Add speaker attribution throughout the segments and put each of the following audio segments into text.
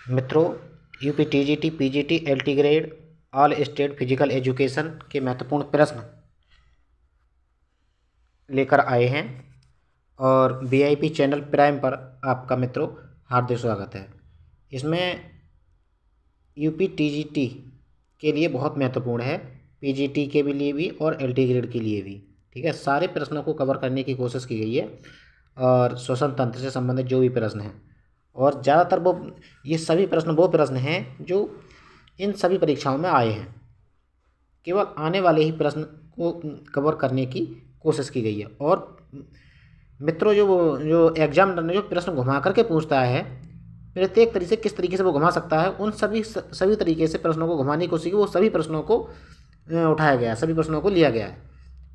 Speaker 1: मित्रों, UP TGT PGT LT grade all state physical education के महत्वपूर्ण प्रश्न लेकर आए हैं और वीआईपी चैनल प्राइम पर आपका मित्रों हार्दिक स्वागत है। इसमें यूपी टीजीटी के लिए बहुत महत्वपूर्ण है, पीजीटी के भी लिए भी और एलटी ग्रेड के लिए भी। ठीक है, सारे प्रश्नों को कवर करने की कोशिश की गई है और श्वसन तंत्र से संबंधित जो भी प्रश्न हैं, और ज़्यादातर वो ये सभी प्रश्न वो प्रश्न हैं जो इन सभी परीक्षाओं में आए हैं। केवल आने वाले ही प्रश्न को कवर करने की कोशिश की गई है। और मित्रों, जो एग्जाम जो प्रश्न घुमा करके पूछता है, प्रत्येक तरीके से किस तरीके से वो घुमा सकता है, उन सभी तरीके से प्रश्नों को घुमाने की कोशिश की, वो सभी प्रश्नों को उठाया गया है, सभी प्रश्नों को लिया गया है।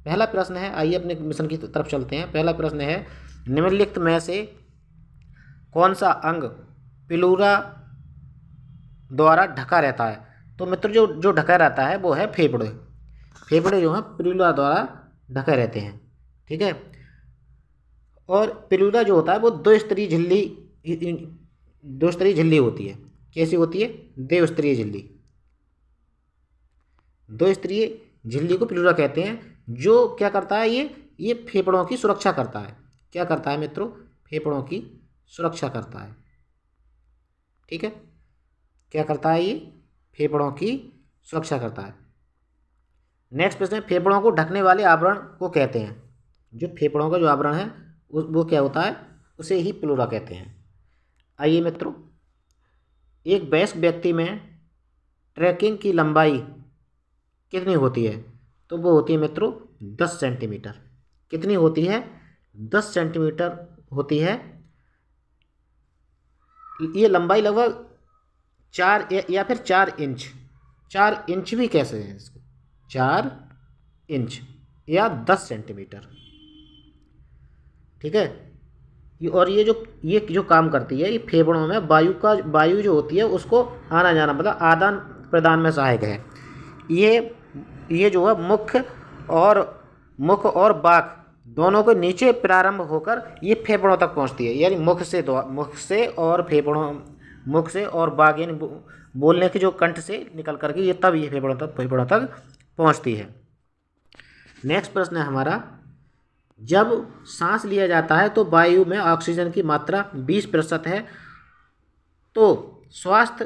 Speaker 1: पहला प्रश्न है, आइए अपने मिशन की तरफ चलते हैं। पहला प्रश्न है, निम्नलिखित में से कौन सा अंग पिलूरा द्वारा ढका रहता है? तो मित्र, जो जो ढका रहता है वो है फेफड़े। फेफड़े जो हैं पिलूरा द्वारा ढके रहते हैं। ठीक है, और पिलूरा जो होता है वो दो स्तरीय झिल्ली होती है। कैसी होती है? द्विस्तरीय झिल्ली। दो स्तरीय झिल्ली को पिलूरा कहते हैं। जो क्या करता है, ये फेफड़ों की सुरक्षा करता है। क्या करता है मित्रों? फेफड़ों की सुरक्षा करता है। ठीक है, क्या करता है? ये फेफड़ों की सुरक्षा करता है। नेक्स्ट प्रश्न है, फेफड़ों को ढकने वाले आवरण को कहते हैं। जो फेफड़ों का जो आवरण है वो क्या होता है? उसे ही प्लूरा कहते हैं। आइए मित्रों, एक वयस्क व्यक्ति में ट्रैकिंग की लंबाई कितनी होती है? तो वो होती है मित्रों 10 सेंटीमीटर। कितनी होती है? 10 सेंटीमीटर होती है। ये लंबाई लगभग 4 या फिर 4 इंच, 4 इंच भी कैसे हैं इसको, 4 इंच या 10 सेंटीमीटर। ठीक है, और ये जो काम करती है, ये फेफड़ों में वायु जो होती है उसको आना जाना मतलब आदान प्रदान में सहायक है। ये जो है मुख और बाक दोनों को नीचे प्रारंभ होकर ये फेफड़ों तक पहुंचती है। यानी मुख से और बाक यानी बोलने के जो कंठ से निकल करके ये तब ये फेफड़ों तक पहुंचती है। नेक्स्ट प्रश्न है हमारा, जब सांस लिया जाता है तो वायु में ऑक्सीजन की मात्रा 20% है, तो श्वास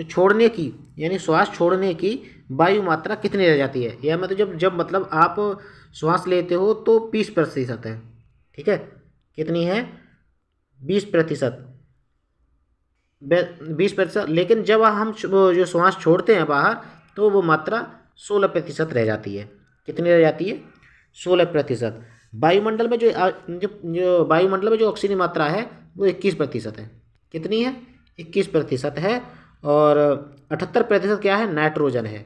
Speaker 1: छोड़ने की वायु मात्रा कितनी रह जाती है? यह मतलब जब मतलब आप श्वास लेते हो तो 20% है। ठीक है, कितनी है? 20%। 20%। लेकिन जब हम जो श्वास छोड़ते हैं बाहर तो वो मात्रा 16% रह जाती है। कितनी रह जाती है? 16%। वायुमंडल में जो वायुमंडल में जो ऑक्सीजन की मात्रा है वो 21% है। कितनी है? 21% है। और 78% क्या है? नाइट्रोजन है।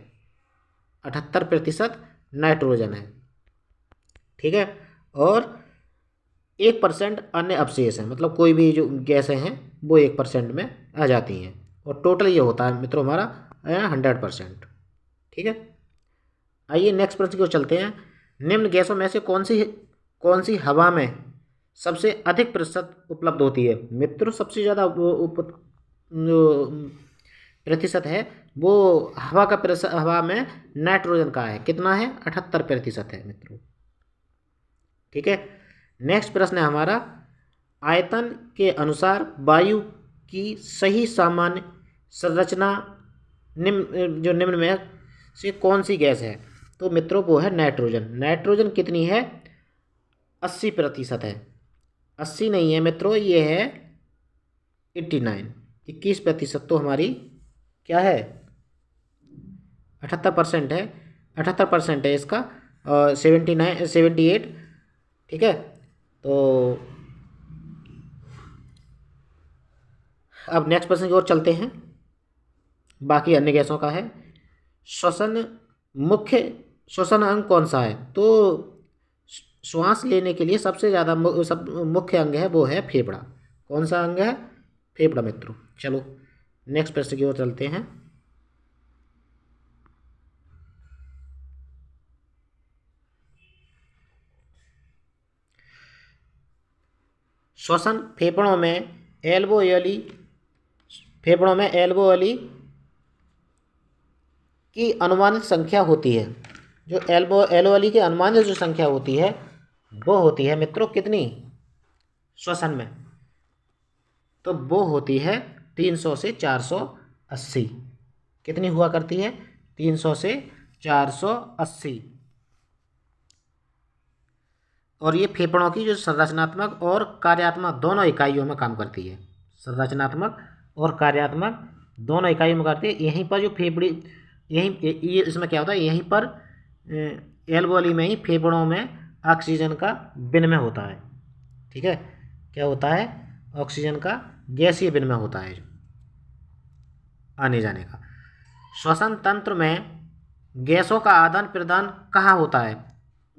Speaker 1: 78% नाइट्रोजन है। ठीक है, और 1% अन्य अवशेष हैं, मतलब कोई भी जो गैसें हैं वो 1% में आ जाती हैं। और टोटल ये होता है मित्रों हमारा 100%। ठीक है, आइए नेक्स्ट प्रश्न की ओर चलते हैं। निम्न गैसों में से कौन सी हवा में सबसे अधिक प्रतिशत उपलब्ध होती है? मित्रों, सबसे ज़्यादा जो प्रतिशत है वो हवा में नाइट्रोजन का है। कितना है? 78% है मित्रों। ठीक है, नेक्स्ट प्रश्न है हमारा, आयतन के अनुसार वायु की सही सामान्य संरचना निम्न में से कौन सी गैस है? तो मित्रों वो है नाइट्रोजन। नाइट्रोजन कितनी है? 80% है। 80 नहीं है मित्रों, ये है 89। 21% तो हमारी क्या है? 78% है। 78% है इसका, और 78। ठीक है, तो अब नेक्स्ट प्रश्न की ओर चलते हैं। बाकी अन्य गैसों का है। श्वसन मुख्य श्वसन अंग कौन सा है? तो श्वास लेने के लिए सबसे ज़्यादा मुख्य अंग है वो है फेफड़ा। कौन सा अंग है? फेफड़ा मित्रों। चलो नेक्स्ट प्रश्न की ओर चलते हैं। श्वसन फेफड़ों में एल्वोयली फेफड़ों में एल्वेओली की अनुमानित संख्या होती है। जो एल्वेओली की अनुमानित जो संख्या होती है वो होती है मित्रों कितनी श्वसन में, तो वो होती है 300 से 480। कितनी हुआ करती है? 300 से 480। और ये फेफड़ों की जो संरचनात्मक और कार्यात्मक दोनों इकाइयों में काम करती है। संरचनात्मक और कार्यात्मक दोनों इकाइयों में करती है। यहीं पर जो फेफड़ी यहीं ये इसमें क्या होता है, यहीं पर एल्वेओली में ही फेफड़ों में ऑक्सीजन का विनिमय होता है। ठीक है, क्या होता है? ऑक्सीजन का गैसीय विनिमय होता है आने जाने का। श्वसन तंत्र में गैसों का आदान प्रदान कहाँ होता है?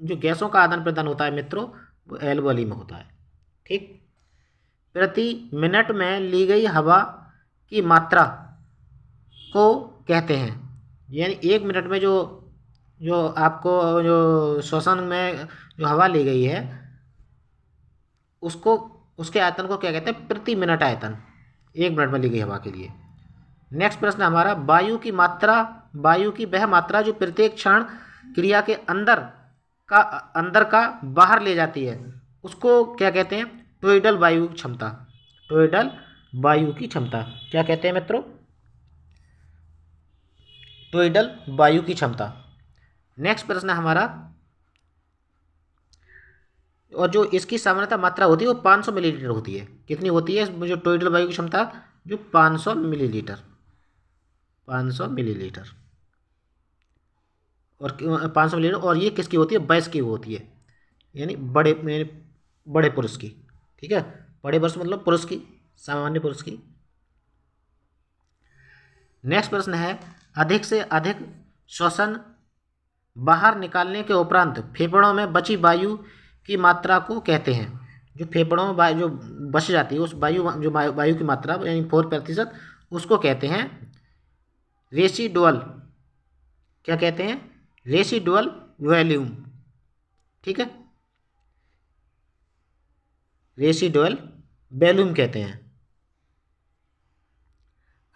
Speaker 1: जो गैसों का आदान प्रदान होता है मित्रों वो एल्वेओली में होता है। ठीक, प्रति मिनट में ली गई हवा की मात्रा को कहते हैं, यानी 1 मिनट में जो जो आपको जो श्वसन में जो हवा ली गई है उसको उसके आयतन को क्या कहते हैं? प्रति मिनट आयतन, 1 मिनट में ली गई हवा के लिए। नेक्स्ट प्रश्न हमारा, वायु की मात्रा, वायु की वह मात्रा जो प्रत्येक क्षण क्रिया के अंदर का बाहर ले जाती है उसको क्या कहते हैं? टोइडल वायु क्षमता। टोइडल वायु की क्षमता क्या कहते हैं मित्रों? टोइडल वायु की क्षमता। नेक्स्ट प्रश्न हमारा, और जो इसकी सामान्यतः मात्रा होती है वो 500 मिलीलीटर होती है। कितनी होती है जो टोइडल वायु की क्षमता? जो 500 मिलीलीटर, 500 मिलीलीटर। और 500 मिलीलीटर, और ये किसकी होती है? वयस्क की होती है, यानी बड़े पुरुष की। ठीक है, बड़े पुरुष मतलब पुरुष की, सामान्य पुरुष की। नेक्स्ट प्रश्न है, अधिक से अधिक श्वसन बाहर निकालने के उपरांत फेफड़ों में बची वायु की मात्रा को कहते हैं। जो फेफड़ों में वायु जो बच जाती है उस वायु की मात्रा यानी 4% उसको कहते हैं रेसिडुअल। क्या कहते हैं? Residual volume. ठीक है, रेसिडुअल वॉल्यूम कहते हैं।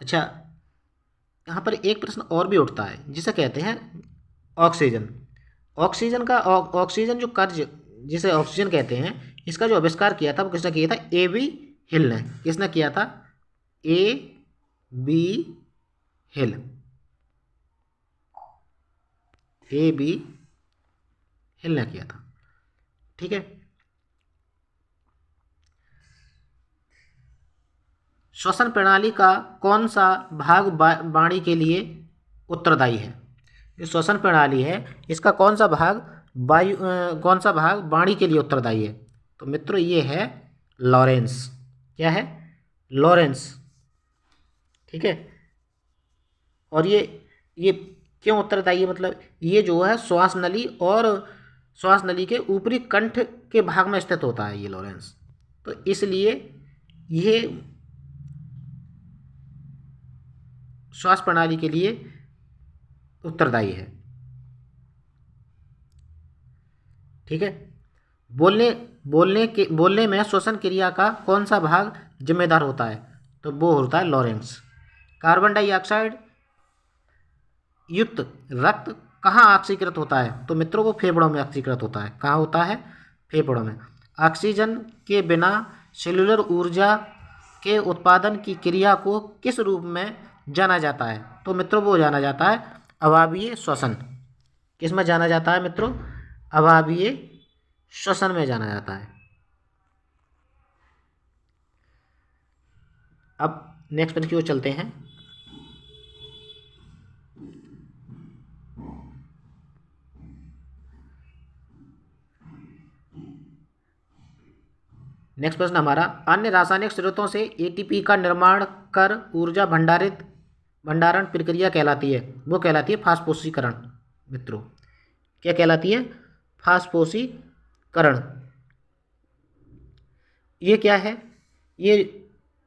Speaker 1: अच्छा, यहाँ पर एक प्रश्न और भी उठता है जिसे कहते हैं ऑक्सीजन। ऑक्सीजन जो कार्य जिसे ऑक्सीजन कहते हैं, इसका जो आविष्कार किया था वो किसने किया था? ए.बी. हिल ने। किसने किया था? ए.बी. हिल। ए.बी. हिल ने किया था। ठीक है, श्वसन प्रणाली का कौन सा भाग वाणी के लिए उत्तरदायी है? जो श्वसन प्रणाली है इसका कौन सा भाग वाणी के लिए उत्तरदायी है? तो मित्रों ये है लॉरेंस। क्या है? लॉरेंस। ठीक है, और ये क्यों उत्तरदायी है? मतलब ये जो है श्वास नली के ऊपरी कंठ के भाग में स्थित होता है ये लॉरेंस, तो इसलिए ये श्वास प्रणाली के लिए उत्तरदायी है। ठीक है, बोलने में श्वसन क्रिया का कौन सा भाग जिम्मेदार होता है? तो वो होता है लॉरेंस। कार्बन डाइऑक्साइड युक्त रक्त कहाँ ऑक्सीकृत होता है? तो मित्रों वो फेफड़ों में ऑक्सीकृत होता है। कहाँ होता है? फेफड़ों में। ऑक्सीजन के बिना सेलुलर ऊर्जा के उत्पादन की क्रिया को किस रूप में जाना जाता है? तो मित्रों वो जाना जाता है अवायवीय श्वसन। किस में जाना जाता है मित्रों? अवायवीय श्वसन में जाना जाता है। अब नेक्स्ट प्रश्न की ओर चलते हैं। नेक्स्ट प्रश्न हमारा, अन्य रासायनिक स्रोतों से एटीपी का निर्माण कर ऊर्जा भंडारण प्रक्रिया कहलाती है। वो कहलाती है फास्फोसीकरण। मित्रों क्या कहलाती है? फास्फोसीकरण। ये क्या है? ये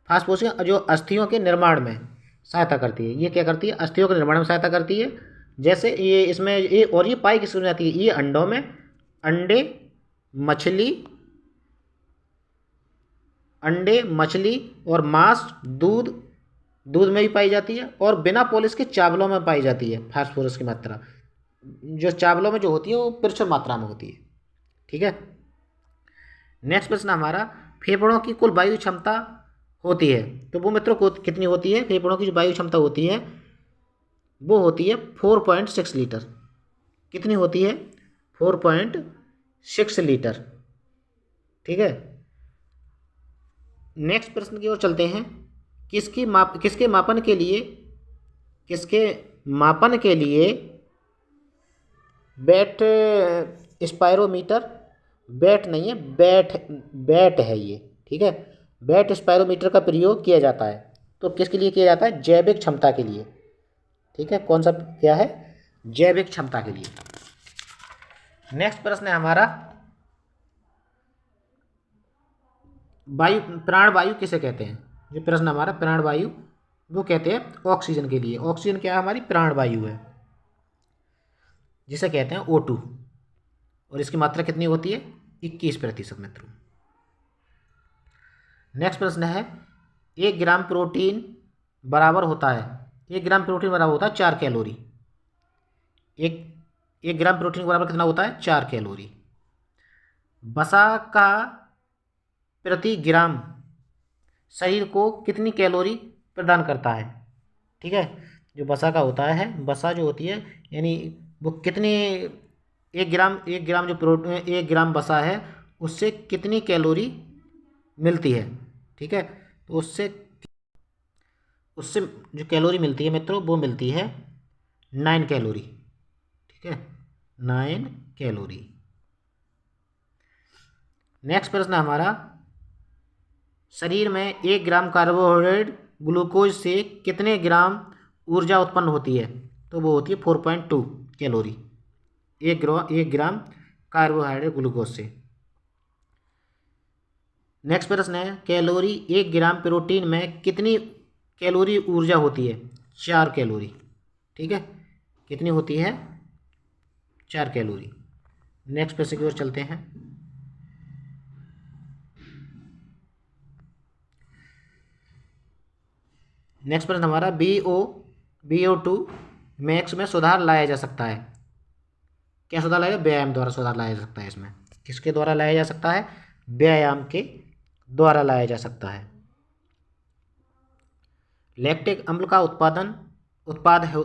Speaker 1: फास्फोसीकरण जो अस्थियों के निर्माण में सहायता करती है। ये क्या करती है? अस्थियों के निर्माण में सहायता करती है। जैसे ये इसमें ये पाई किसमें जाती है? ये अंडों में, अंडे, मछली और मांस, दूध दूध में भी पाई जाती है और बिना पॉलिश के चावलों में पाई जाती है। फास्फोरस की मात्रा जो चावलों में जो होती है वो प्रचुर मात्रा में होती है। ठीक है। नेक्स्ट प्रश्न हमारा, फेफड़ों की कुल वायु क्षमता होती है, तो वो मित्रों को कितनी होती है? फेफड़ों की जो वायु क्षमता होती है वो होती है 4.6 लीटर। कितनी होती है? 4.6 लीटर। ठीक है। नेक्स्ट प्रश्न की ओर चलते हैं। किसके मापन के लिए बैट स्पायरोमीटर, बैट नहीं है, बैट है ये। ठीक है। बैट स्पायरोमीटर का प्रयोग किया जाता है, तो किसके लिए किया जाता है? जैविक क्षमता के लिए। ठीक है। कौन सा क्या है? जैविक क्षमता के लिए। नेक्स्ट प्रश्न है हमारा, प्राणवायु किसे कहते हैं? जो प्रश्न हमारा प्राणवायु वो कहते हैं ऑक्सीजन के लिए। ऑक्सीजन क्या है? हमारी प्राणवायु है, जिसे कहते हैं O2। और इसकी मात्रा कितनी होती है? 21% मित्रों। नेक्स्ट प्रश्न है, 1 ग्राम प्रोटीन बराबर होता है 4 कैलोरी। एक ग्राम प्रोटीन के बराबर कितना होता है? 4 कैलोरी। वसा का प्रति ग्राम शरीर को कितनी कैलोरी प्रदान करता है? ठीक है। जो वसा का होता है, वसा जो होती है यानी वो कितनी, 1 ग्राम जो प्रोटीन, 1 ग्राम वसा है उससे कितनी कैलोरी मिलती है? ठीक है। तो उससे जो कैलोरी मिलती है मित्रों वो मिलती है 9 कैलोरी। ठीक है, 9 कैलोरी। नेक्स्ट प्रश्न हमारा, शरीर में 1 ग्राम कार्बोहाइड्रेट ग्लूकोज से कितने ग्राम ऊर्जा उत्पन्न होती है? तो वो होती है 4.2 कैलोरी। 1 ग्राम कार्बोहाइड्रेट ग्लूकोज से। नेक्स्ट प्रश्न है, 1 ग्राम प्रोटीन में कितनी कैलोरी ऊर्जा होती है? 4 कैलोरी। ठीक है। कितनी होती है? 4 कैलोरी। नेक्स्ट प्रश्न की ओर चलते हैं। नेक्स्ट प्रश्न हमारा, BO2 मैक्स में सुधार लाया जा सकता है। क्या सुधार लाया? व्यायाम द्वारा सुधार लाया जा सकता है। इसमें किसके द्वारा लाया जा सकता है? व्यायाम के द्वारा लाया जा सकता है। लैक्टिक अम्ल का उत्पाद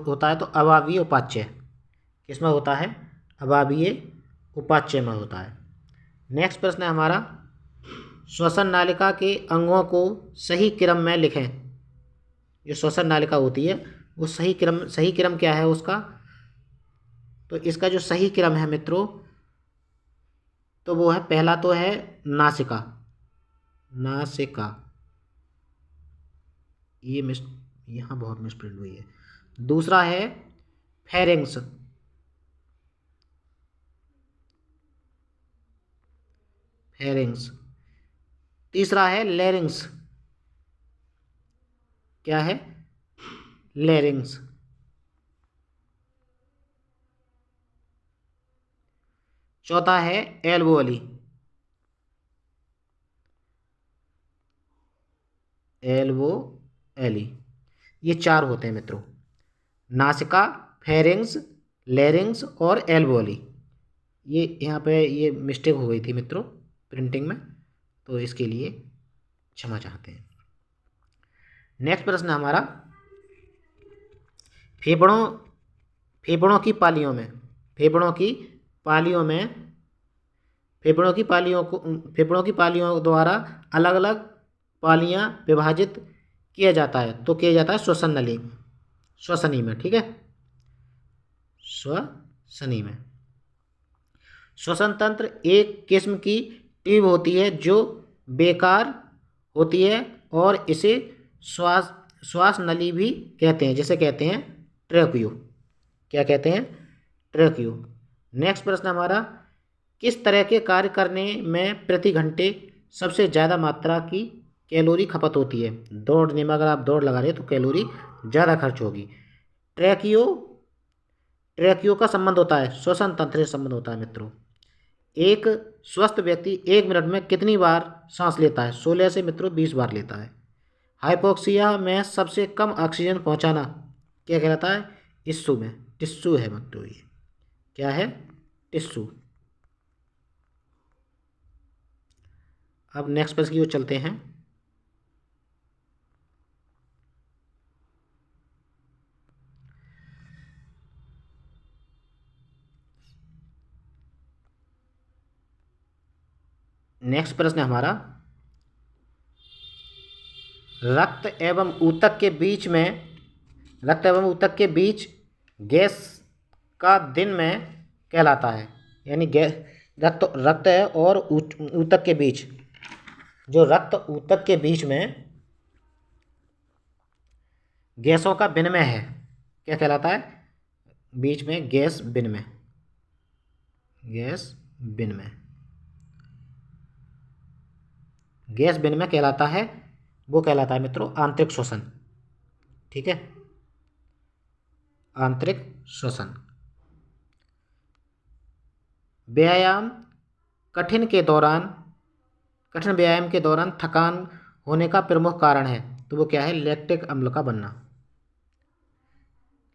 Speaker 1: होता है तो अवावीय उपाच्य। किसमें होता है? अवावीय उपाच्य में होता है। नेक्स्ट प्रश्न है हमारा, श्वसन नालिका के अंगों को सही क्रम में लिखें। जो श्वसन नालिका होती है वो सही क्रम क्या है उसका? तो इसका जो सही क्रम है मित्रों तो वो है, पहला तो है नासिका। ये यहाँ बहुत मिसप्रिंट हुई है। दूसरा है फेरिंग्स। तीसरा है लेरिंग्स। क्या है? लेरिंग्स। चौथा है एल्वोअली। ये 4 होते हैं मित्रों, नासिका, फेरिंग्स, लेरिंग्स और एल्वोअली। ये यहाँ पे ये मिस्टेक हो गई थी मित्रों प्रिंटिंग में, तो इसके लिए क्षमा चाहते हैं। नेक्स्ट प्रश्न हमारा, फेफड़ों की पालियों द्वारा अलग अलग पालियां विभाजित किया जाता है, तो किया जाता है श्वसनी में। ठीक है, श्वसनी में। श्वसन तंत्र एक किस्म की ट्यूब होती है जो बेकार होती है और इसे श्वास नली भी कहते हैं, जिसे कहते हैं ट्रैकियो। क्या कहते हैं? ट्रैकियो। नेक्स्ट प्रश्न हमारा, किस तरह के कार्य करने में प्रति घंटे सबसे ज़्यादा मात्रा की कैलोरी खपत होती है? दौड़ने में अगर आप दौड़ लगा रहे हैं तो कैलोरी ज़्यादा खर्च होगी। ट्रैकियो का संबंध होता है श्वसन तंत्र से संबंध होता है मित्रों। एक स्वस्थ व्यक्ति 1 मिनट में कितनी बार सांस लेता है? 16 से मित्रों 20 बार लेता है। हाइपोक्सिया में सबसे कम ऑक्सीजन पहुंचाना क्या कहलाता है? टिश्यू में, टिश्यू है मतलब ये क्या है? टिश्यू। अब नेक्स्ट प्रश्न की ओर चलते हैं। नेक्स्ट प्रश्न है हमारा, रक्त एवं ऊतक के बीच में, रक्त एवं ऊतक के बीच गैस का दिन में कहलाता है। यानी गैस, रक्त है और ऊतक के बीच, जो रक्त ऊतक के बीच में गैसों का विनिमय है क्या कहलाता है? बीच में गैस विनिमय, गैस विनिमय, गैस विनिमय कहलाता है। वो कहलाता है मित्रों आंतरिक श्वसन। ठीक है, आंतरिक श्वसन। व्यायाम कठिन के दौरान, कठिन व्यायाम के दौरान थकान होने का प्रमुख कारण है, तो वो क्या है? लैक्टिक अम्ल का बनना,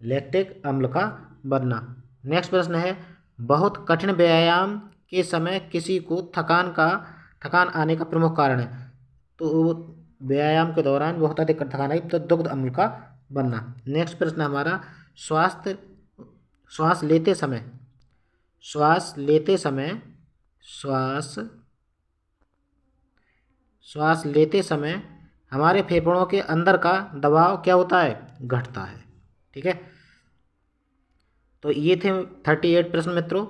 Speaker 1: लैक्टिक अम्ल का बनना। नेक्स्ट प्रश्न है, बहुत कठिन व्यायाम के समय किसी को थकान आने का प्रमुख कारण है, तो वो व्यायाम के दौरान बहुत अधिक थकान आई तो दुग्ध अम्ल का बनना। नेक्स्ट प्रश्न हमारा, स्वास्थ्य श्वास लेते समय, श्वास लेते समय, श्वास लेते समय हमारे फेफड़ों के अंदर का दबाव क्या होता है? घटता है। ठीक है, तो ये थे 38 प्रश्न मित्रों।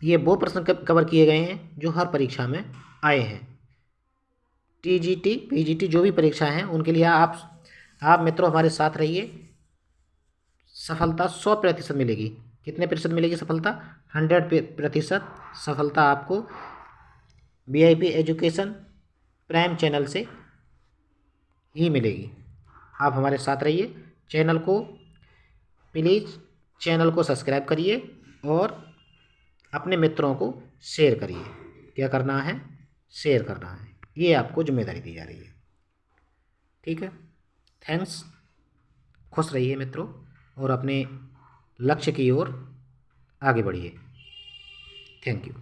Speaker 1: ये वो प्रश्न कवर किए गए हैं जो हर परीक्षा में आए हैं। टीजीटी पीजीटी जो भी परीक्षा हैं उनके लिए आप मित्रों हमारे साथ रहिए। सफलता 100% मिलेगी। कितने प्रतिशत मिलेगी सफलता? 100% सफलता आपको VIP एजुकेशन प्राइम चैनल से ही मिलेगी। आप हमारे साथ रहिए। चैनल को प्लीज़, चैनल को सब्सक्राइब करिए और अपने मित्रों को शेयर करिए। क्या करना है? शेयर करना है, ये आपको जिम्मेदारी दी जा रही है। ठीक है, थैंक्स। खुश रहिए मित्रों और अपने लक्ष्य की ओर आगे बढ़िए। Thank you.